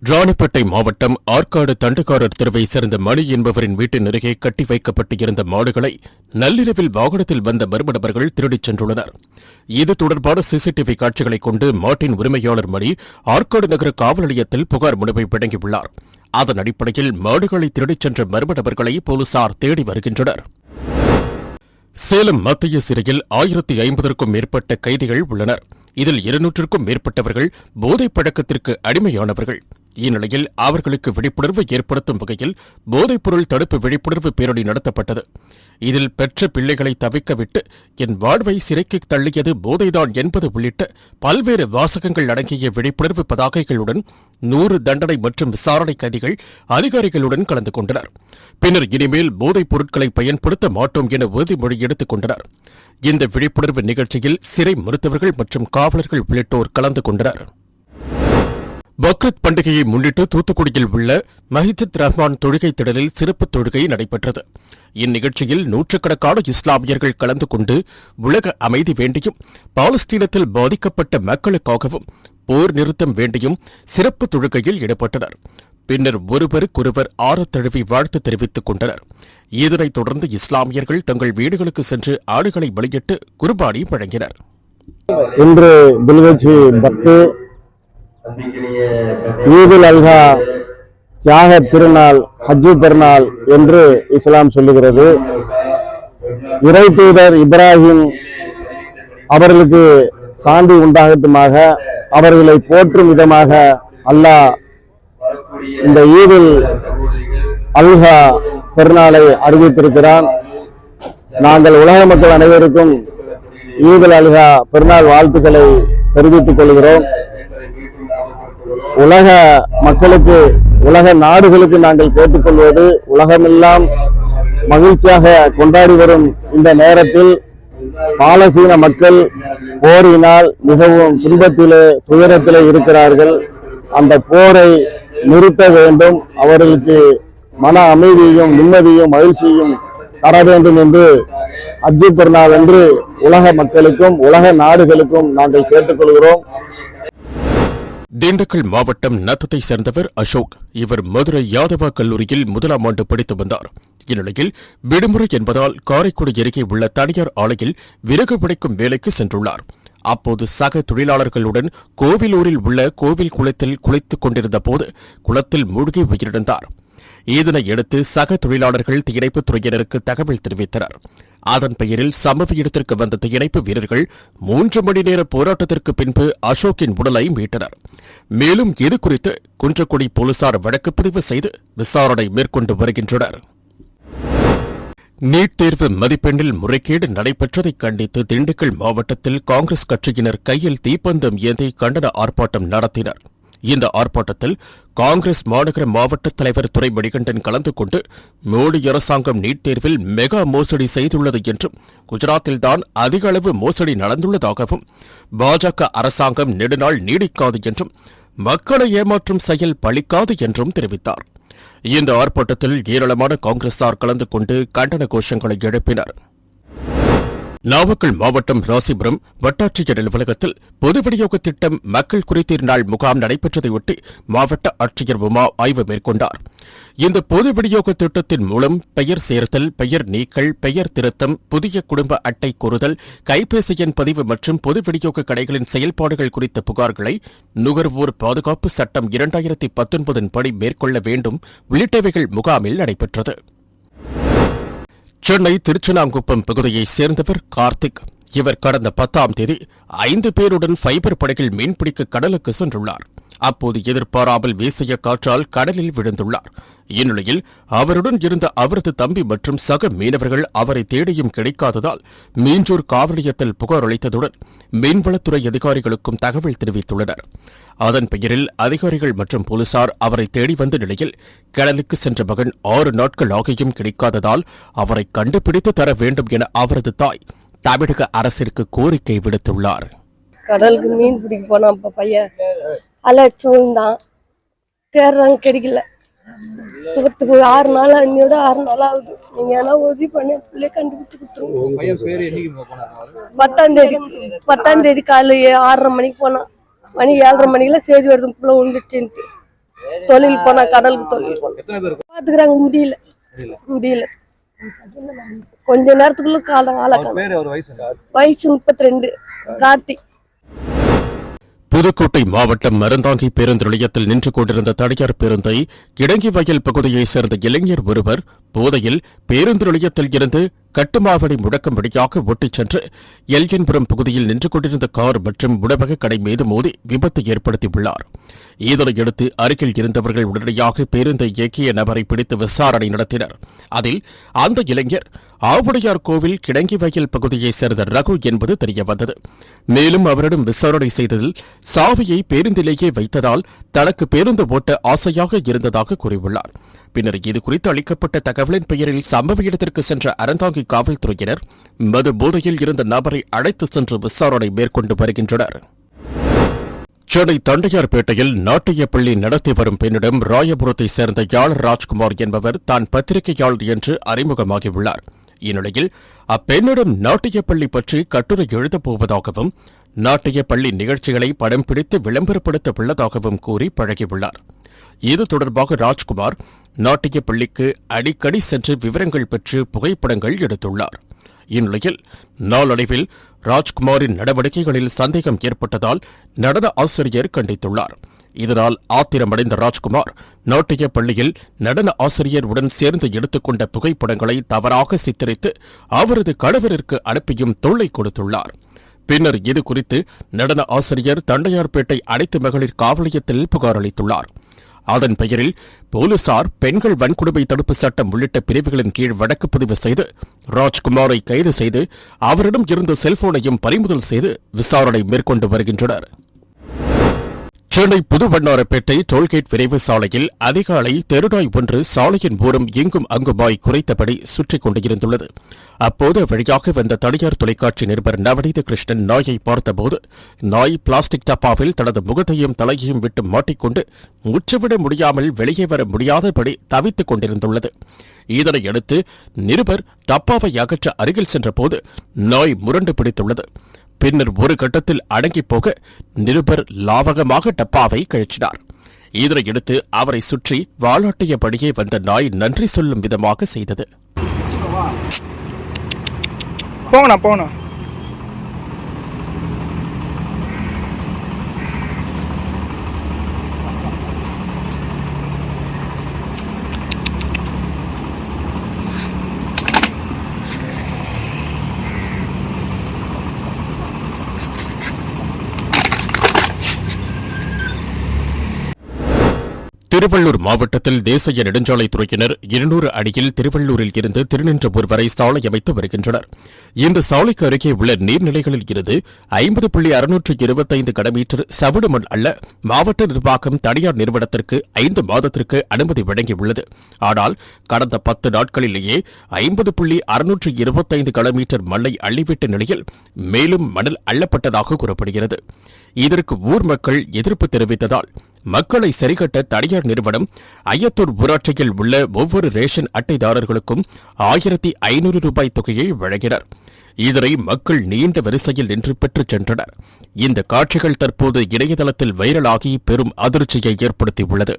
ராணிப்பேட்டை மாவட்டம் ஆற்காடு தண்டுக்காரர் தெருவை சேர்ந்த மணி என்பவரின் வீட்டின் அருகே கட்டி வைக்கப்பட்டிருந்த மாடுகளை நள்ளிரவில் வாகனத்தில் வந்த மர்ம நபர்கள் திருடிச் சென்றுள்ளனர். இது தொடர்பான சிசிடிவி காட்சிகளை கொண்டு மாட்டின் உரிமையாளர் மணி ஆற்காடு நகர காவல் நிலையத்தில் புகார் மனுவை வழங்கியுள்ளார். அதன் அடிப்படையில் மாடுகளை திருடிச் சென்ற மர்ம நபர்களை போலீசார் தேடி வருகின்றனர். சேலம் மத்திய சிறையில் 1050க்கும் மேற்பட்ட கைதிகள் உள்ளனர். இதில் 200க்கும் மேற்பட்டவர்கள் போதைப் பழக்கத்திற்கு அடிமையானவர்கள். இந்நிலையில் அவர்களுக்கு விழிப்புணர்வு ஏற்படுத்தும் வகையில் போதைப்பொருள் தடுப்பு விழிப்புணர்வு பேரணி நடத்தப்பட்டது. இதில் பெற்ற பிள்ளைகளை தவிக்க விட்டு என் வாழ்வை சிறைக்கு தள்ளியது போதைதான் என்பது உள்ளிட்ட பல்வேறு வாசகங்கள் அடங்கிய விழிப்புணர்வு பதாகைகளுடன் 100 தண்டனை மற்றும் விசாரணை கைதிகள் அதிகாரிகளுடன் கலந்து கொண்டனர். பின்னர் இனிமேல் போதைப் பொருட்களை பயன்படுத்த மாட்டோம் என உறுதிமொழி எடுத்துக் கொண்டனர். இந்த விழிப்புணர்வு நிகழ்ச்சியில் சிறை மருத்துவர்கள் மற்றும் காவலர்கள் உள்ளிட்டோர் கலந்து கொண்டனர். பக்ரீத் பண்டிகையை முன்னிட்டு தூத்துக்குடியில் உள்ள மஹிஜத் ரஹ்மான் தொழுகை திடலில் சிறப்பு தொழுகை நடைபெற்றது. இந்நிகழ்ச்சியில் நூற்றுக்கணக்கான இஸ்லாமியர்கள் கலந்து கொண்டு உலக அமைதி வேண்டியும் பாலஸ்தீனத்தில் பாதிக்கப்பட்ட மக்களுக்காகவும் போர் நிறுத்தம் வேண்டியும் சிறப்பு தொழுகையில் ஈடுபட்டனர். பின்னர் ஒருவருக்கொருவர் ஆறத் தழுவி வாழ்த்து தெரிவித்துக் கொண்டனர். இதனைத் தொடர்ந்து இஸ்லாமியர்கள் தங்கள் வீடுகளுக்கு சென்று ஆடுகளை பலியிட்டு குர்பானி வழங்கினர். இன்று ஈதுல் அல்ஹா தியாக திருநாள், ஹஜ்ஜு பெருநாள் என்று இஸ்லாம் சொல்லுகிறது. இறை தூதர் இப்ராஹிம் அவர்களுக்கு சாந்தி உண்டாகட்டுமாக, அவர்களை போற்றும் விதமாக அல்லாஹ் இந்த ஈதுல் அல்ஹா பெருநாளை அறிவித்திருக்கிறான். நாங்கள் உலக மக்கள் அனைவருக்கும் ஈதுல் அல்ஹா பெருநாள் வாழ்த்துக்களை தெரிவித்துக் கொள்கிறோம். உலக மக்களுக்கு, உலக நாடுகளுக்கு நாங்கள் கேட்டுக்கொள்வது, உலகமெல்லாம் மகிழ்ச்சியாக கொண்டாடி வரும் இந்த நேரத்தில் பாலஸ்தீன மக்கள் போரினால் மிகவும் துன்பத்திலே, துயரத்திலே இருக்கிறார்கள். அந்த போரை நிறுத்த வேண்டும், அவர்களுக்கு மன அமைதியையும் நிம்மதியும் மகிழ்ச்சியையும் தர வேண்டும் என்று ஹஜ்ஜு பெருநாள் என்று உலக மக்களுக்கும் உலக நாடுகளுக்கும் நாங்கள் கேட்டுக்கொள்கிறோம். திண்டுக்கல் மாவட்டம் நத்தத்தை சேர்ந்தவர் அசோக். இவர் மதுரை யாதவா கல்லூரியில் 1ஆம் ஆண்டு படித்து வந்தார். இந்நிலையில் விடுமுறை என்பதால் காரைக்குடி அருகே உள்ள தனியார் ஆலையில் விறகு பிடிக்கும் வேலைக்கு சென்றுள்ளார். அப்போது சக தொழிலாளர்களுடன் கோவிலூரில் உள்ள கோவில் குளத்தில் குளித்துக் கொண்டிருந்த போது குளத்தில் மூழ்கி உயிரிழந்தார். இதனையடுத்து சக தொழிலாளர்கள் தீயணைப்புத் துறையினருக்கு தகவல் தெரிவித்தனர். அதன் பெயரில் சம்பவ இடத்திற்கு வந்த தீயணைப்பு வீரர்கள் 3 மணி நேர போராட்டத்திற்கு பின்பு அசோக்கின் உடலை மீட்டனர். மேலும் இதுகுறித்து குன்றக்குடி போலீசார் வழக்குப்பதிவு செய்து விசாரணை மேற்கொண்டு வருகின்றனர். நீட் தேர்வு மதிப்பெண்ணில் முறைகேடு நடைபெற்றதை கண்டித்து திண்டுக்கல் மாவட்டத்தில் காங்கிரஸ் கட்சியினர் கையில் தீப்பந்தம் ஏந்தி கண்டன ஆர்ப்பாட்டம் நடத்தினர். இந்த ஆர்ப்பாட்டத்தில் காங்கிரஸ் மாநகர மாவட்ட தலைவர் துரை மணிகண்டன் கலந்து கொண்டு மோடி அரசாங்கம் நீட் தேர்வில் மெகா மோசடி செய்துள்ளது என்றும், குஜராத்தில்தான் அதிக அளவு மோசடி நடந்துள்ளதாகவும், பாஜக அரசாங்கம் நெடுநாள் நீடிக்காது என்றும், மக்களை ஏமாற்றும் செயல் பலிக்காது என்றும் தெரிவித்தார். இந்த ஆர்ப்பாட்டத்தில் ஏராளமான காங்கிரசார் கலந்து கொண்டு கண்டன கோஷங்களை எழுப்பினர். நாமக்கல் மாவட்டம் ராசிபுரம் வட்டாட்சியர் அலுவலகத்தில் பொது விநியோக திட்டம் மக்கள் குறைதீர் நாள் முகாம் நடைபெற்றதையொட்டி மாவட்ட ஆட்சியர் உமா ஆய்வு மேற்கொண்டார். இந்த பொது விநியோக திட்டத்தின் மூலம் பெயர் சேர்த்தல், பெயர் நீக்கல், பெயர் திருத்தம், புதிய குடும்ப அட்டை கோருதல், கைபேசி எண் பதிவு மற்றும் பொது விநியோக கடைகளின் செயல்பாடுகள் குறித்த புகார்களை நுகர்வோர் பாதுகாப்பு சட்டம் 2019 படி மேற்கொள்ள வேண்டும் உள்ளிட்டவைகள் முகாமில் நடைபெற்றது. சென்னை திருச்சனாங்குப்பம் பகுதியைச் சேர்ந்தவர் கார்த்திக். இவர் கடந்த 10ஆம் தேதி 5 பேருடன் ஃபைபர் படகில் மீன்பிடிக்க கடலுக்கு சென்றுள்ளார். அப்போது எதிர்பாராமல் வீசிய காற்றால் கடலில் விழுந்துள்ளார். இந்நிலையில் அவருடன் இருந்த அவரது தம்பி மற்றும் சக மீனவர்கள் அவரை தேடியும் கிடைக்காததால் மீஞ்சூர் காவல் நிலையத்தில் புகார் அளித்ததுடன் மீன்வளத்துறை அதிகாரிகளுக்கும் தகவல் தெரிவித்துள்ளனர். அதன் பெயரில் அதிகாரிகள் மற்றும் போலீசார் அவரை தேடி வந்த நிலையில் கடலுக்கு சென்ற மகன் 6 நாட்கள் ஆகியும் கிடைக்காததால் அவரை கண்டுபிடித்து தர வேண்டும் என அவரது தாய் தமிழக அரசிற்கு கோரிக்கை விடுத்துள்ளார். கடலுக்கு மீன் பிடிக்க போனா பையன் அலட்சி விழுந்தான், தேடுறாங்க கிடைக்கல. 6 நாள், அன்னியோட 6 நாள் ஆகுது. நீங்க ஏன்னா உதவி பண்ணி பிள்ளைய கண்டுபிடிச்சு கொடுத்துருங்க. 10ஆம் தேதி காலையில் 6:30 மணிக்கு போனான். மணி 7:30 மணிக்கெல்லாம் செய்தி வருது பிள்ளை உண்டுச்சுன்ட்டு. தொழில் போனா கடலுக்கு தொழில் போனா எத்தனை பேர் பாத்துக்கிறாங்க. முடியல கொஞ்ச நேரத்துக்குள்ள காலம் அவர் ஆளக்கான. பேர் அவர் வயசு வயசு 32. கார்த்திக். புதுக்கோட்டை மாவட்டம் மருந்தாங்கி பேருந்து நிலையத்தில் நின்று கொண்டிருந்த தனியார் பேருந்தை கிடங்கி வயல் பகுதியைச் சேர்ந்த இளைஞர் ஒருவர் போதையில் பேருந்து நிலையத்தில் இருந்து கட்டுமாவடி முடக்கம் வழியாக ஓட்டிச் சென்று எல்என்புரம் பகுதியில் நின்று கொண்டிருந்த கார் மற்றும் உணவக கடை மீது மோதி விபத்து ஏற்படுத்தியுள்ளார். இதனையடுத்து அருகில் இருந்தவர்கள் உடனடியாக பேருந்தை இயக்கிய நபரை பிடித்து விசாரணை நடத்தினர். அதில் அந்த இளைஞர் ஆவுடையார் கோவில் கிடங்கி வயல் பகுதியைச் சேர்ந்த ரகு என்பது தெரியவந்தது. மேலும் அவரிடம் விசாரணை செய்ததில் சாவியை பேருந்திலேயே வைத்ததால் தனக்கு பேருந்து ஓட்ட ஆசையாக இருந்ததாக கூறியுள்ளார். பின்னர் இதுகுறித்து அளிக்கப்பட்ட தகவலின் பெயரில் சம்பவ இடத்திற்கு சென்ற அறந்தாங்கி காவல்துறையினர் மது போதையில் இருந்த நபரை அழைத்து சென்று விசாரணை மேற்கொண்டு வருகின்றனர். சென்னை தண்டையார்பேட்டையில் நாட்டிய பள்ளி நடத்தி வரும் பெண்ணிடம் ராயபுரத்தைச் சேர்ந்த யாழ் ராஜ்குமார் என்பவர் தான் பத்திரிகையாளர் என்று அறிமுகமாகியுள்ளார். இந்நிலையில் அப்பெண்ணிடம் நாட்டிய பள்ளி பற்றி கட்டுரை எழுதப் போவதாகவும் நாட்டிய பள்ளி நிகழ்ச்சிகளை படம் பிடித்து விளம்பரப்படுத்த உள்ளதாகவும் கூறி பழகியுள்ளார். இது தொடர்பாக ராஜ்குமார் நாட்டிய பள்ளிக்கு அடிக்கடி சென்று விவரங்கள் பெற்று புகைப்படங்கள் எடுத்துள்ளார். இந்நிலையில் நாளடைவில் ராஜ்குமாரின் நடவடிக்கைகளில் சந்தேகம் ஏற்பட்டதால் நடன ஆசிரியர் கண்டித்துள்ளார். இதனால் ஆத்திரமடைந்த ராஜ்குமார் நாட்டிய பள்ளியில் நடன ஆசிரியர் உடன் சேர்ந்து எடுத்துக்கொண்ட புகைப்படங்களை தவறாக சித்தரித்து அவரது கணவருக்கு அனுப்பியும் தொல்லை கொடுத்துள்ளார். பின்னர் இதுகுறித்து நடன ஆசிரியர் தண்டையார்பேட்டை அனைத்து மகளிர் காவல் நிலையத்தில் புகார் அளித்துள்ளார். அதன் பெயரில் போலீசார் பெண்கள் வன்கொடுமை தடுப்பு சட்டம் உள்ளிட்ட பிரிவுகளின் கீழ் வழக்கு பதிவு செய்து ராஜ்குமாரை கைது செய்து அவரிடம் இருந்த செல்போனையும் பறிமுதல் செய்து விசாரணை மேற்கொண்டு வருகின்றனர். சென்னை புதுவண்ணாரப்பேட்டை டோல்கேட் விரைவு சாலையில் அதிகாலை தெருநாய் ஒன்று சாலையின் ஓரம் இங்கும் அங்குமாய் குறைத்தபடி சுற்றிக் கொண்டிருந்துள்ளது. அப்போது வழியாக வந்த தனியார் தொலைக்காட்சி நிருபர் நவநீத கிருஷ்ணன் நாயை பார்த்தபோது நாய் பிளாஸ்டிக் டப்பாவில் தனது முகத்தையும் தலையையும் விட்டு மாட்டிக்கொண்டு முற்றுவிட முடியாமல் வெளியே வர முடியாதபடி தவித்துக் கொண்டிருந்துள்ளது. இதனையடுத்து நிருபர் டப்பாவை அகற்ற அருகில் சென்றபோது நாய் முரண்டு பிடித்துள்ளது. பின்னர் ஒரு கட்டத்தில் அடங்கிப் போக நிருபர் லாவகமாக டப்பாவை கழிச்சினார். இதனையடுத்து அவரை சுற்றி வாலாட்டியபடியே வந்த நாய் நன்றி சொல்லும் விதமாக செய்தது. போங்கண்ணா திருவள்ளூர் மாவட்டத்தில் தேசிய நெடுஞ்சாலைத்துறையினர் 200 அடியில் திருவள்ளூரில் இருந்து திருநின்றவூர் வரை சாலை அமைத்து வருகின்றனர். இந்த சாலைக்கு அருகே உள்ள நீர்நிலைகளில் இருந்து 50.625 கனமீட்டர் சவுடு மண் அள்ள மாவட்ட நிர்வாகம் தனியார் நிறுவனத்திற்கு 5 மாதத்திற்கு அனுமதி வழங்கியுள்ளது. ஆனால் கடந்த 10 நாட்களிலேயே 50.625 கனமீட்டர் மண்ணை அள்ளிவிட்ட நிலையில் மேலும் மணல் அள்ளப்பட்டதாக கூறப்படுகிறது. இதற்கு ஊர் மக்கள் எதிர்ப்பு தெரிவித்ததால் மக்களை சரிகட்ட தனியார் நிறுவனம் ஐயத்தூர் ஊராட்சியில் உள்ள ஒவ்வொரு ரேஷன் அட்டைதாரர்களுக்கும் 1500 ரூபாய் தொகையை வழங்கினர். இதனை மக்கள் நீண்ட வரிசையில் நின்று பெற்றுச் சென்றனர். இந்த காட்சிகள் தற்போது இணையதளத்தில் வைரலாகி பெரும் அதிர்ச்சியை ஏற்படுத்தியுள்ளது.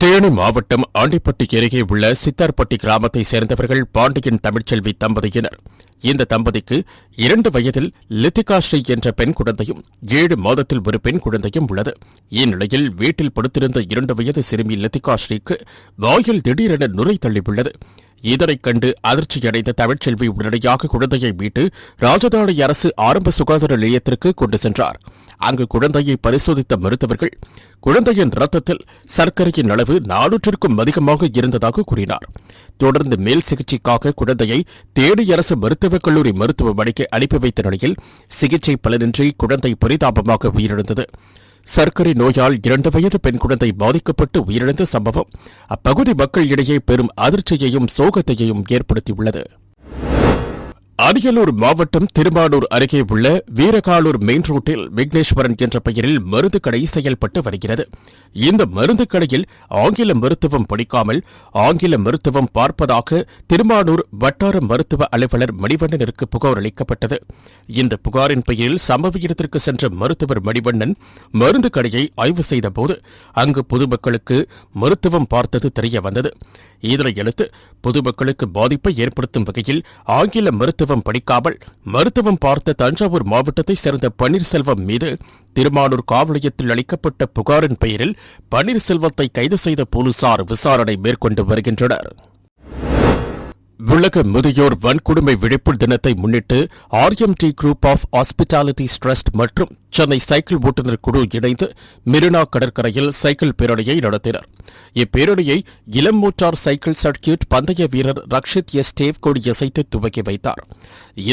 தேனி மாவட்டம் ஆண்டிப்பட்டி அருகே உள்ள சித்தார்பட்டி கிராமத்தைச் சேர்ந்தவர்கள் பாண்டியன் தமிழ்ச்செல்வி தம்பதியினர். இந்த தம்பதிக்கு 2 வயதில் லித்திகா ஸ்ரீ என்ற பெண் குழந்தையும் 7 மாதத்தில் ஒரு பெண் குழந்தையும் உள்ளது. இந்நிலையில் வீட்டில் படுத்திருந்த 2 வயது சிறுமி லித்திகா ஸ்ரீக்கு வாயில் திடீரென நுரை தள்ளியுள்ளது. இதனைக் கண்டு அதிர்ச்சியடைந்த தமிழ்ச்செல்வி உடனடியாக குழந்தையை மீட்டு ராஜதானி அரசு ஆரம்ப சுகாதார நிலையத்திற்கு கொண்டு சென்றார். அங்கு குழந்தையை பரிசோதித்த மருத்துவர்கள் குழந்தையின் ரத்தத்தில் சர்க்கரையின் அளவு 400க்கும் அதிகமாக இருந்ததாக கூறினார். தொடர்ந்து மேல் சிகிச்சைக்காக குழந்தையை தேனி அரசு மருத்துவக் கல்லூரி மருத்துவமனைக்கு அனுப்பி வைத்த நிலையில் சிகிச்சை பலனின்றி குழந்தை பரிதாபமாக உயிரிழந்தது. சர்க்கரை நோயால் 2 வயது பெண் குழந்தை பாதிக்கப்பட்டு உயிரிழந்த சம்பவம் அப்பகுதி மக்கள் இடையே பெரும் அதிர்ச்சியையும் சோகத்தையும் ஏற்படுத்தியுள்ளது. அரியலூர் மாவட்டம் திருமானூர் அருகே உள்ள வீரகாலூர் மெயின் ரோட்டில் விக்னேஸ்வரன் என்ற பெயரில் மருந்து கடை செயல்பட்டு வருகிறது. இந்த மருந்து கடையில் ஆங்கில மருத்துவம் படிக்காமல் ஆங்கில மருத்துவம் பார்ப்பதாக திருமானூர் வட்டார மருத்துவ அலுவலர் மணிவண்ணனிற்கு புகார் அளிக்கப்பட்டது. இந்த புகாரின் பெயரில் சம்பவ இடத்திற்கு சென்ற மருத்துவர் மணிவண்ணன் மருந்து கடையை ஆய்வு செய்தபோது அங்கு பொதுமக்களுக்கு மருத்துவம் பார்த்தது தெரியவந்தது. இதனையடுத்து பொதுமக்களுக்கு பாதிப்பை ஏற்படுத்தும் வகையில் ஆங்கில மருத்துவம் படிக்காமல் மருத்துவம் பார்த்த தஞ்சாவூர் மாவட்டத்தைச் சேர்ந்த பன்னீர்செல்வம் மீது திருமானூர் காவல் நிலையத்தில் அளிக்கப்பட்ட புகாரின் பெயரில் பன்னீர்செல்வத்தை கைது செய்த போலீசார் விசாரணை மேற்கொண்டு வருகின்றனர். உலக முதியோர் வன்கொடுமை விழிப்பு தினத்தை முன்னிட்டு RMT குரூப் ஆஃப் ஹாஸ்பிட்டாலிட்டிஸ் ட்ரஸ்ட் மற்றும் சென்னை சைக்கிள் ஓட்டுநர் குழு இணைந்து மெரினா கடற்கரையில் சைக்கிள் பேரணியை நடத்தினர். இப்பேரணியை இளம் மோட்டார் சைக்கிள் சர்க்கியூட் பந்தய வீரர் ரக்ஷித் எஸ் தேவ் கொடியசைத்து துவக்கி வைத்தார்.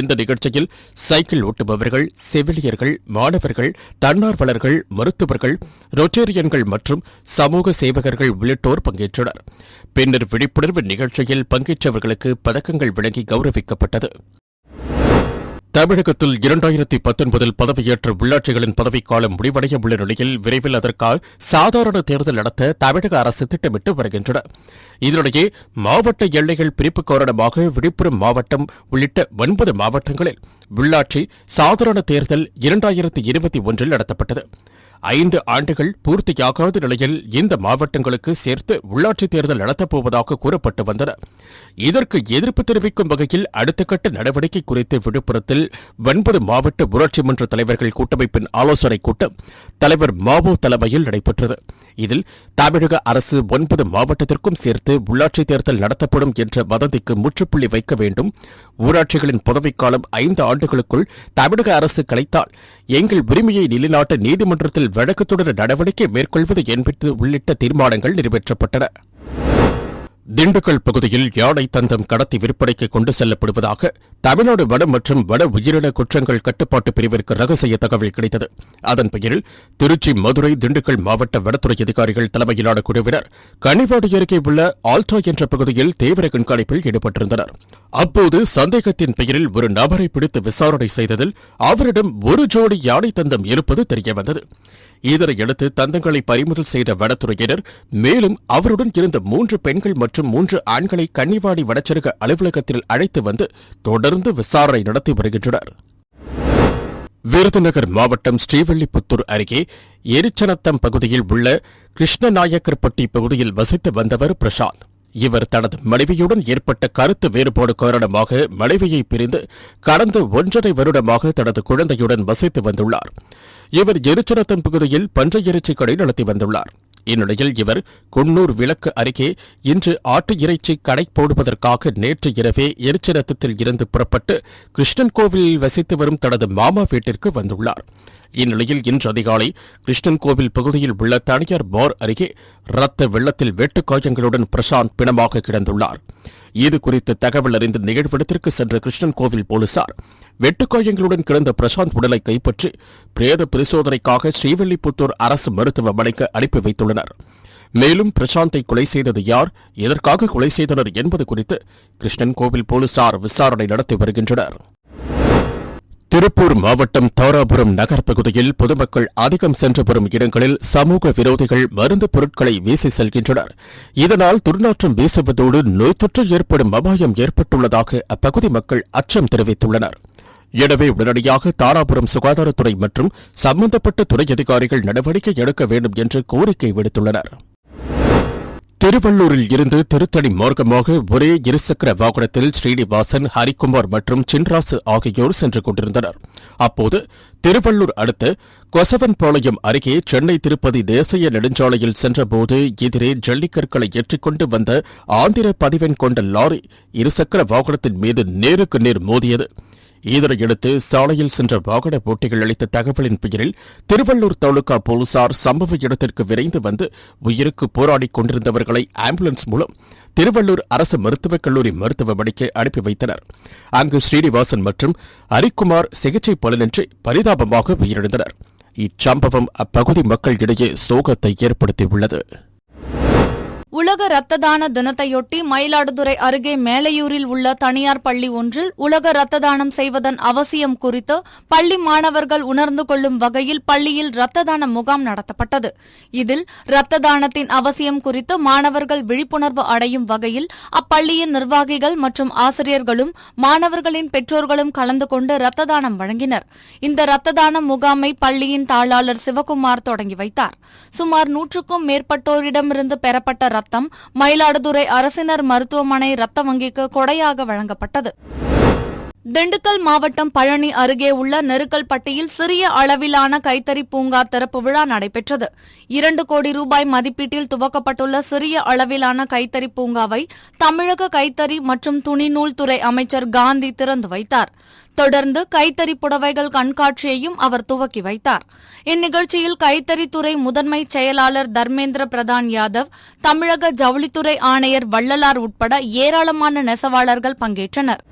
இந்த நிகழ்ச்சியில் சைக்கிள் ஓட்டுபவர்கள், செவிலியர்கள், மாணவர்கள், தன்னார்வலர்கள், மருத்துவர்கள், ரொட்டேரியன்கள் மற்றும் சமூக சேவகர்கள் உள்ளிட்டோர் பங்கேற்றனர். பின்னர் விழிப்புணர்வு நிகழ்ச்சியில் பங்கேற்றவர்களுக்கு பதக்கங்கள் வழங்கி கௌரவிக்கப்பட்டது. தமிழகத்தில் 2019 பதவியேற்ற உள்ளாட்சிகளின் பதவிக்காலம் முடிவடைய உள்ள நிலையில் விரைவில் அதற்காக சாதாரண தேர்தல் நடத்த தமிழக அரசு திட்டமிட்டு வருகின்றன. இதனிடையே மாவட்ட எல்லைகள் பிரிப்பு காரணமாக விழுப்புரம் மாவட்டம் உள்ளிட்ட 9 மாவட்டங்களில் உள்ளாட்சி சாதாரண தேர்தல் 2021 நடத்தப்பட்டது. 5 ஆண்டுகள் பூர்த்தியாகாத நிலையில் இந்த மாவட்டங்களுக்கு சேர்த்து உள்ளாட்சித் தேர்தல் நடத்தப்போவதாக கூறப்பட்டு வந்தன. இதற்கு எதிர்ப்பு தெரிவிக்கும் வகையில் அடுத்த கட்ட நடவடிக்கை குறித்து விழுப்புரத்தில் 9 மாவட்ட ஊராட்சி மன்ற தலைவர்கள் கூட்டமைப்பின் ஆலோசனைக் கூட்டம் தலைவர் மாவோ தலைமையில் நடைபெற்றது. இதில் தமிழக அரசு 9 மாவட்டத்திற்கும் சேர்த்து உள்ளாட்சித் தேர்தல் நடத்தப்படும் என்ற வதந்திக்கு முற்றுப்புள்ளி வைக்க வேண்டும், ஊராட்சிகளின் பதவிக்காலம் 5 ஆண்டுகளுக்குள் தமிழக அரசு கலைத்தால் எங்கள் உரிமையை நிலைநாட்ட நீதிமன்றத்தில் வழக்கு தொடர நடவடிக்கை மேற்கொள்வது என்பது உள்ளிட்ட தீர்மானங்கள் நிறைவேற்றப்பட்டன. திண்டுக்கல் பகுதியில் யானை தந்தம் கடத்தி விற்பனைக்கு கொண்டு செல்லப்படுவதாக தமிழ்நாடு வன மற்றும் வன உயிரின குற்றங்கள் கட்டுப்பாட்டு பிரிவிற்கு ரகசிய தகவல் கிடைத்தது. அதன் பெயரில் திருச்சி, மதுரை, திண்டுக்கல் மாவட்ட வனத்துறை அதிகாரிகள் தலைமையிலான குழுவினர் கனிவாடி அருகே உள்ள ஆல்டா என்ற பகுதியில் தீவிர கண்காணிப்பில் ஈடுபட்டிருந்தனர். அப்போது சந்தேகத்தின் பெயரில் ஒரு நபரை பிடித்து விசாரணை செய்ததில் அவரிடம் ஒரு ஜோடி யானை தந்தம் இருப்பது தெரியவந்தது. இதனையடுத்து தந்தங்களை பறிமுதல் செய்த வனத்துறையினர் மேலும் அவருடன் இருந்த 3 பெண்கள் மற்றும் 3 ஆண்களை கன்னிவாடி வனச்சரக அலுவலகத்தில் அழைத்து வந்து தொடர்ந்து விசாரணை நடத்தி வருகின்றனர். விருதுநகர் மாவட்டம் ஸ்ரீவில்லிபுத்தூர் அருகே எரிச்சனத்தம் பகுதியில் உள்ள கிருஷ்ணநாயக்கர்பட்டி பகுதியில் வசித்து வந்தவர் பிரசாந்த். இவர் தனது மனைவியுடன் ஏற்பட்ட கருத்து வேறுபாடு காரணமாக மனைவியை பிரிந்து கடந்த 1.5 வருடமாக தனது குழந்தையுடன் வசித்து வந்துள்ளார். இவர் எரிச்சனத்தம் பகுதியில் பன்றை இறைச்சி கடை நடத்தி வந்துள்ளார். இந்நிலையில் இவர் குன்னூர் விளக்கு அருகே இன்று ஆட்டு இறைச்சி கடை போடுவதற்காக நேற்று இரவே எரிச்சனத்தத்தில் இருந்து புறப்பட்டு கிருஷ்ணன் கோவிலில் வசித்து வரும் தனது மாமா வீட்டிற்கு வந்துள்ளார். இந்நிலையில் இன்று அதிகாலை கிருஷ்ணன் கோவில் பகுதியில் உள்ள தனியார் பார் அருகே ரத்த வெள்ளத்தில் வெட்டுக்காயங்களுடன் பிரசாந்த் பிணமாக கிடந்துள்ளார். இதுகுறித்து தகவல் அறிந்த நிகழ்விடத்திற்கு சென்ற கிருஷ்ணன் கோவில் போலீசார் வெட்டுக்காயங்களுடன் கிடந்த பிரசாந்த் உடலை கைப்பற்றி பிரேத பரிசோதனைக்காக ஸ்ரீவில்லிபுத்தூர் அரசு மருத்துவமனைக்கு அனுப்பி வைத்துள்ளனர். மேலும் பிரசாந்தை கொலை செய்தது யார், எதற்காக கொலை செய்தனர் என்பது குறித்து கிருஷ்ணன் கோவில் போலீசார் விசாரணை நடத்தி வருகின்றனர். திருப்பூர் மாவட்டம் தாராபுரம் நகர் பகுதியில் பொதுமக்கள் அதிகம் சென்று வரும் இடங்களில் சமூக விரோதிகள் மருந்து பொருட்களை வீசி செல்கின்றனர். இதனால் துர்நாற்றம் வீசுவதோடு நோய் தொற்று ஏற்படும் அபாயம் ஏற்பட்டுள்ளதாக அப்பகுதி மக்கள் அச்சம் தெரிவித்துள்ளனர். எனவே உடனடியாக தாராபுரம் சுகாதாரத்துறை மற்றும் சம்பந்தப்பட்ட துறை அதிகாரிகள் நடவடிக்கை எடுக்க வேண்டும் என்று கோரிக்கை விடுத்துள்ளனர். திருவள்ளூரில் இருந்து திருத்தணி மார்க்கமாக ஒரே இருசக்கர வாகனத்தில் ஸ்ரீனிவாசன், ஹரிக்குமார் மற்றும் சின்ராசு ஆகியோர் சென்று கொண்டிருந்தனர். அப்போது திருவள்ளூர் அடுத்த கொசவன்பாளையம் அருகே சென்னை திருப்பதி தேசிய நெடுஞ்சாலையில் சென்றபோது எதிரே ஜல்லிக்கற்களை ஏற்றிக்கொண்டு வந்த ஆந்திர பதிவெண் கொண்ட லாரி இருசக்கர வாகனத்தின் மீது நேருக்கு நேர் மோதியது. இதனையடுத்து சாலையில் சென்ற வாகன போட்டிகள் அளித்த தகவலின் பெயரில் திருவள்ளூர் தாலுகா போலீசார் சம்பவ இடத்திற்கு விரைந்து வந்து உயிருக்கு போராடிக் கொண்டிருந்தவர்களை ஆம்புலன்ஸ் மூலம் திருவள்ளூர் அரசு மருத்துவக் கல்லூரி மருத்துவமனைக்கு அனுப்பி வைத்தனர். அங்கு ஸ்ரீனிவாசன் மற்றும் ஹரிக்குமார் சிகிச்சை பலனின்றி பரிதாபமாக உயிரிழந்தனர். இச்சம்பவம் அப்பகுதி மக்களிடையே சோகத்தை ஏற்படுத்தியுள்ளது. உலக இரத்த தான தினத்தையொட்டி மயிலாடுதுறை அருகே மேலையூரில் உள்ள தனியார் பள்ளி ஒன்றில் உலக இரத்த தானம் செய்வதன் அவசியம் குறித்து பள்ளி மாணவர்கள் உணர்ந்து கொள்ளும் வகையில் பள்ளியில் இரத்த தான முகாம் நடத்தப்பட்டது. இதில் இரத்த தானத்தின் அவசியம் குறித்து மாணவர்கள் விழிப்புணர்வு அடையும் வகையில் அப்பள்ளியின் நிர்வாகிகள் மற்றும் ஆசிரியர்களும் மாணவர்களின் பெற்றோர்களும் கலந்து கொண்டு இரத்த தானம் வழங்கினர். இந்த இரத்த தான முகாமை பள்ளியின் தாளாளர் சிவகுமார் தொடங்கி வைத்தார். சுமார் 100க்கும் மேற்பட்டோரிடமிருந்து பெறப்பட்ட ரத்தம் மயிலாடுதுறை அரசினர் மருத்துவமனை ரத்த வங்கிக்கு கொடையாக வழங்கப்பட்டது. திண்டுக்கல் மாவட்டம் பழனி அருகே உள்ள நெருக்கல்பட்டியில் சிறிய அளவிலான கைத்தறி பூங்கா திறப்பு விழா நடைபெற்றது. 2 கோடி ரூபாய் மதிப்பீட்டில் துவக்கப்பட்டுள்ள சிறிய அளவிலான கைத்தறி பூங்காவை தமிழக கைத்தறி மற்றும் துணிநூல் துறை அமைச்சர் காந்தி திறந்து வைத்தார். தொடர்ந்து கைத்தறி புடவைகள் கண்காட்சியையும் அவர் துவக்கி வைத்தார். இந்நிகழ்ச்சியில் கைத்தறித்துறை முதன்மை செயலாளர் தர்மேந்திர பிரதான் யாதவ், தமிழக ஜவுளித்துறை ஆணையர் வள்ளலார் உட்பட ஏராளமான நெசவாளர்கள் பங்கேற்றனர்.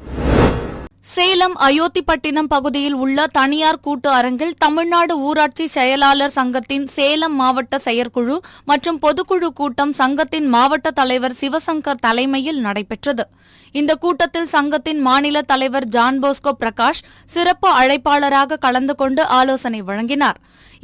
சேலம் அயோத்திப்பட்டினம் பகுதியில் உள்ள தனியார் கூட்டு அரங்கில் தமிழ்நாடு ஊராட்சி செயலாளர் சங்கத்தின் சேலம் மாவட்ட செயற்குழு மற்றும் பொதுக்குழு கூட்டம் சங்கத்தின் மாவட்ட தலைவர் சிவசங்கர் தலைமையில் நடைபெற்றது. இந்த கூட்டத்தில் சங்கத்தின் மாநில தலைவர் ஜான்போஸ்கோ பிரகாஷ் சிறப்பு அழைப்பாளராக கலந்து கொண்டு ஆலோசனை வழங்கினார்.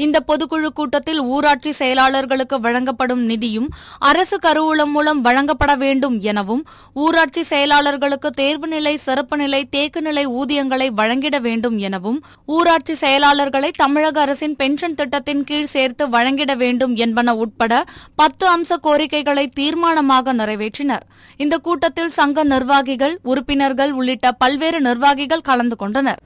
இந்த பொதுக்குழு கூட்டத்தில் ஊராட்சி செயலாளர்களுக்கு வழங்கப்படும் நிதியும் அரசு கருவூலம் மூலம் வழங்கப்பட வேண்டும் எனவும், ஊராட்சி செயலாளர்களுக்கு தேர்வு நிலை, சிறப்பு நிலை, தேக்கு நிலை ஊதியங்களை வழங்கிட வேண்டும் எனவும், ஊராட்சி செயலாளர்களை தமிழக அரசின் பென்ஷன் திட்டத்தின் கீழ் சேர்த்து வழங்கிட வேண்டும் என்பன உட்பட 10 அம்ச கோரிக்கைகளை தீர்மானமாக நிறைவேற்றினர். இந்த கூட்டத்தில் சங்க நிர்வாகிகள், உறுப்பினர்கள் உள்ளிட்ட பல்வேறு நிர்வாகிகள் கலந்து கொண்டனர்.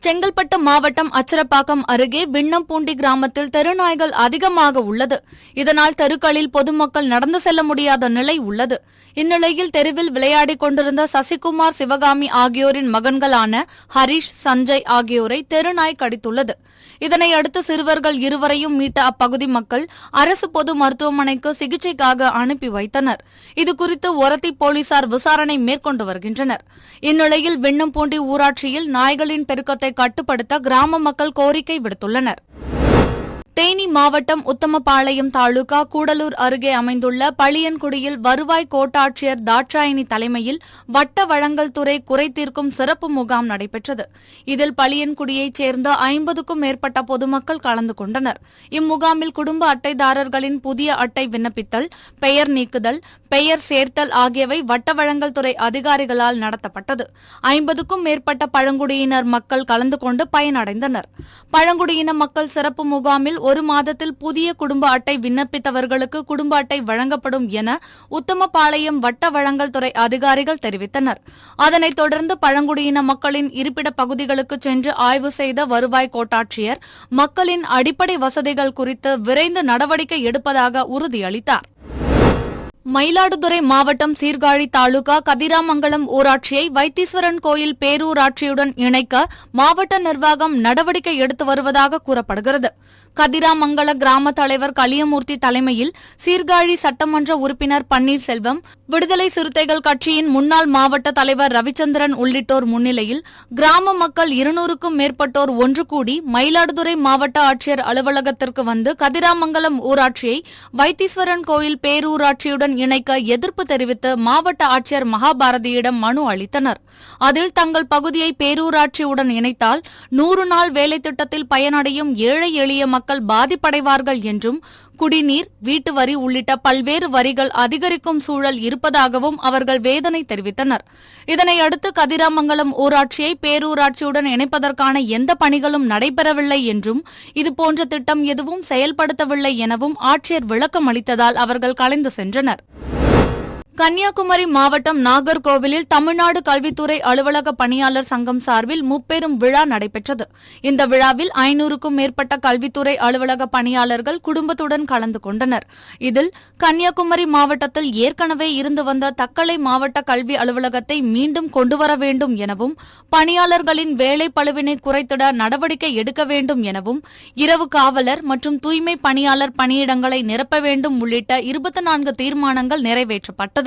செங்கல்பட்டு மாவட்டம் அச்சரப்பாக்கம் அருகே விண்ணம்பூண்டி கிராமத்தில் தெருநாய்கள் அதிகமாக உள்ளது. இதனால் தெருக்களில் பொதுமக்கள் நடந்து செல்ல முடியாத நிலை உள்ளது. இந்நிலையில் தெருவில் விளையாடிக் கொண்டிருந்த சசிகுமார், சிவகாமி ஆகியோரின் மகன்களான ஹரிஷ், சஞ்சய் ஆகியோரை தெருநாய் கடித்துள்ளது. இதனையடுத்து சிறுவர்கள் இருவரையும் மீட்ட அப்பகுதி மக்கள் அரசு பொது மருத்துவமனைக்கு சிகிச்சைக்காக அனுப்பி வைத்தனர். இதுகுறித்து ஒரத்தி போலீசார் விசாரணை மேற்கொண்டு வருகின்றனர். இந்நிலையில் விண்ணம்பூண்டி ஊராட்சியில் நாய்களின் பெருக்கத்தை கட்டுப்படுத்த கிராம மக்கள் கோரிக்கை விடுத்துள்ளனர். தேனி மாவட்டம் உத்தமபாளையம் தாலுகா கூடலூர் அருகே அமைந்துள்ள பளியன்குடியில் வருவாய் கோட்டாட்சியர் தாட்சாயினி தலைமையில் வட்ட வழங்கல் துறை குறைதீர்க்கும் சிறப்பு முகாம் நடைபெற்றது. இதில் பளியன்குடியைச் சேர்ந்த 50க்கும் மேற்பட்ட பொதுமக்கள் கலந்து கொண்டனர். இம்முகாமில் குடும்ப அட்டைதாரர்களின் புதிய அட்டை விண்ணப்பித்தல், பெயர் நீக்குதல், பெயர் சேர்த்தல் ஆகியவை வட்ட வழங்கல் துறை அதிகாரிகளால் நடத்தப்பட்டது. 50க்கும் மேற்பட்ட பழங்குடியினர் மக்கள் கலந்து கொண்டு பயனடைந்தனர். பழங்குடியின மக்கள் சிறப்பு முகாமில் 1 மாதத்தில் புதிய குடும்ப அட்டை விண்ணப்பித்தவர்களுக்கு குடும்ப அட்டை வழங்கப்படும் என உத்தமபாளையம் வட்ட வழங்கல் துறை அதிகாரிகள் தெரிவித்தனர். அதனைத் தொடர்ந்து பழங்குடியின மக்களின் இருப்பிட பகுதிகளுக்கு சென்று ஆய்வு செய்த வருவாய் கோட்டாட்சியர் மக்களின் அடிப்படை வசதிகள் குறித்து விரைந்து நடவடிக்கை எடுப்பதாக உறுதியளித்தார். மயிலாடுதுறை மாவட்டம் சீர்காழி தாலுகா கதிராமங்கலம் ஊராட்சியை வைத்தீஸ்வரன் கோயில் பேரூராட்சியுடன் இணைக்க மாவட்ட நிர்வாகம் நடவடிக்கை எடுத்து வருவதாக கூறப்படுகிறது. கதிராமங்கல கிராம தலைவர் கலியமூர்த்தி தலைமையில் சீர்காழி சட்டமன்ற உறுப்பினர் பன்னீர்செல்வம், விடுதலை சிறுத்தைகள் கட்சியின் முன்னாள் மாவட்ட தலைவர் ரவிச்சந்திரன் உள்ளிட்டோர் முன்னிலையில் கிராம மக்கள் 200க்கும் மேற்பட்டோர் ஒன்று கூடி மயிலாடுதுறை மாவட்ட ஆட்சியர் அலுவலகத்திற்கு வந்து கதிராமங்கலம் ஊராட்சியை வைத்தீஸ்வரன் கோயில் பேரூராட்சியுடன் இணைக்க எதிர்ப்பு தெரிவித்து மாவட்ட ஆட்சியர் மகாபாரதியிடம் மனு அளித்தனர். அதில் தங்கள் பகுதியை பேரூராட்சியுடன் இணைத்தால் 100 நாள் வேலை திட்டத்தில் பயனடையும் ஏழை எளிய மக்கள் பாதிப்படைவார்கள் என்றும், குடிநீர், வீட்டு வரி உள்ளிட்ட பல்வேறு வரிகள் அதிகரிக்கும் சூழல் இருப்பதாகவும் அவர்கள் வேதனை தெரிவித்தனர். இதனையடுத்து கதிராமங்கலம் ஊராட்சியை பேரூராட்சியுடன் இணைப்பதற்கான எந்த பணிகளும் நடைபெறவில்லை என்றும், இதுபோன்ற திட்டம் எதுவும் செயல்படுத்தவில்லை எனவும் ஆட்சியர் விளக்கம் அளித்ததால் அவர்கள் கலைந்து சென்றனர். கன்னியாகுமரி மாவட்டம் நாகர்கோவிலில் தமிழ்நாடு கல்வித்துறை அலுவலக பணியாளர் சங்கம் சார்பில் முப்பெரும் விழா நடைபெற்றது. இந்த விழாவில் 500க்கும் மேற்பட்ட கல்வித்துறை அலுவலக பணியாளர்கள் குடும்பத்துடன் கலந்து கொண்டனர். இதில் கன்னியாகுமரி மாவட்டத்தில் ஏற்கனவே இருந்து வந்த தக்கலை மாவட்ட கல்வி அலுவலகத்தை மீண்டும் கொண்டுவர வேண்டும் எனவும், பணியாளர்களின் வேலை பளுவினை குறைத்திட நடவடிக்கை எடுக்க வேண்டும் எனவும், இரவு காவலர் மற்றும் தூய்மை பணியாளர் பணியிடங்களை நிரப்ப வேண்டும் உள்ளிட்ட 24 தீர்மானங்கள் நிறைவேற்றப்பட்டது.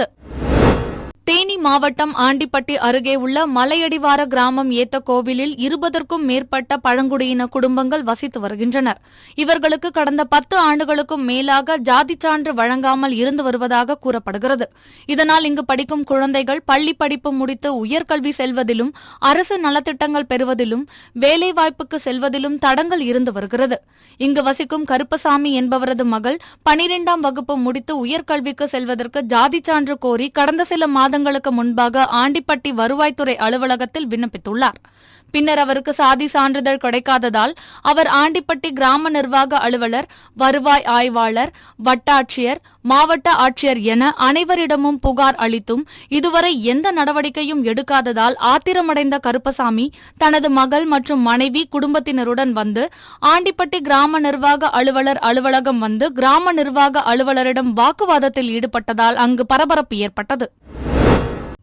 தேனி மாவட்டம் ஆண்டிப்பட்டி அருகே உள்ள மலையடிவார கிராமம் ஏத்த கோவிலில் 20க்கும் மேற்பட்ட பழங்குடியின குடும்பங்கள் வசித்து வருகின்றனர். இவர்களுக்கு கடந்த 10 ஆண்டுகளுக்கும் மேலாக ஜாதிச் சான்று வழங்காமல் இருந்து வருவதாக கூறப்படுகிறது. இதனால் இங்கு படிக்கும் குழந்தைகள் பள்ளி படிப்பு முடித்து உயர்கல்வி செல்வதிலும் அரசு நலத்திட்டங்கள் பெறுவதிலும் வேலைவாய்ப்புக்கு செல்வதிலும் தடங்கள் இருந்து வருகிறது. இங்கு வசிக்கும் கருப்பசாமி என்பவரது மகள் 12ஆம் வகுப்பு முடித்து உயர்கல்விக்கு செல்வதற்கு ஜாதிச் சான்று கோரி கடந்த சில மாதங்களுக்கு முன்பாக ஆண்டிப்பட்டி வருவாய்த்துறை அலுவலகத்தில் விண்ணப்பித்துள்ளார். பின்னர் அவருக்கு சாதி சான்றிதழ் கிடைக்காததால் அவர் ஆண்டிப்பட்டி கிராம நிர்வாக அலுவலர், வருவாய் ஆய்வாளர், வட்டாட்சியர், மாவட்ட ஆட்சியர் என அனைவரிடமும் புகார் அளித்தும் இதுவரை எந்த நடவடிக்கையும் எடுக்காததால் ஆத்திரமடைந்த கருப்பசாமி தனது மகள் மற்றும் மனைவி குடும்பத்தினருடன் வந்து ஆண்டிப்பட்டி கிராம நிர்வாக அலுவலர் அலுவலகம் வந்து கிராம நிர்வாக அலுவலரிடம் வாக்குவாதத்தில் ஈடுபட்டதால் அங்கு பரபரப்பு ஏற்பட்டது.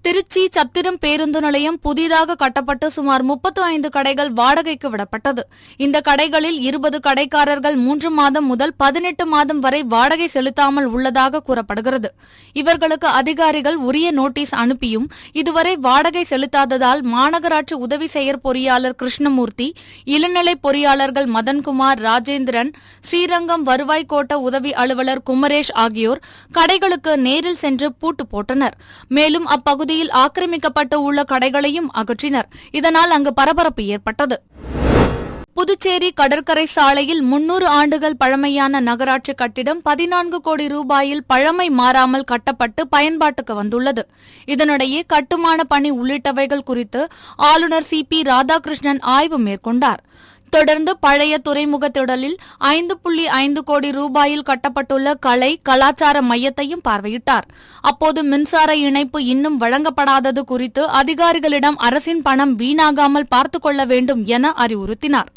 திருச்சி சத்திரம் பேருந்து நிலையம் புதிதாக கட்டப்பட்டு சுமார் 35 கடைகள் வாடகைக்கு விடப்பட்டது. இந்த கடைகளில் 20 கடைக்காரர்கள் 3 மாதம் முதல் 18 மாதம் வரை வாடகை செலுத்தாமல் உள்ளதாக கூறப்படுகிறது. இவர்களுக்கு அதிகாரிகள் உரிய நோட்டீஸ் அனுப்பியும் இதுவரை வாடகை செலுத்தாததால் மாநகராட்சி உதவி செயற்பொறியாளர் கிருஷ்ணமூர்த்தி, இளநிலை பொறியாளர்கள் மதன்குமார், ராஜேந்திரன், ஸ்ரீரங்கம் வருவாய் கோட்ட உதவி அலுவலர் குமரேஷ் ஆகியோர் கடைகளுக்கு நேரில் சென்று பூட்டு போட்டனர். மேலும் அப்பகுதி ஆக்கிரமிக்கப்பட்டு உள்ள கடைகளையும் அகற்றினர். இதனால் அங்கு பரபரப்பு ஏற்பட்டது. புதுச்சேரி கடற்கரை சாலையில் 300 ஆண்டுகள் பழமையான நகராட்சி கட்டிடம் 14 கோடி ரூபாயில் பழமை மாறாமல் கட்டப்பட்டு பயன்பாட்டுக்கு வந்துள்ளது. இதனிடையே கட்டுமான பணி உள்ளிட்டவைகள் குறித்து ஆளுநர் CP ராதாகிருஷ்ணன் ஆய்வு மேற்கொண்டார். தொடர்ந்து பழைய துறைமுக திடலில் 5.5 கோடி ரூபாயில் கட்டப்பட்டுள்ள கலை கலாச்சார மையத்தையும் பார்வையிட்டார். அப்போது மின்சார இணைப்பு இன்னும் வழங்கப்படாதது குறித்து அதிகாரிகளிடம் அரசின் பணம் வீணாகாமல் பார்த்துக் கொள்ள வேண்டும் என அறிவுறுத்தினார்.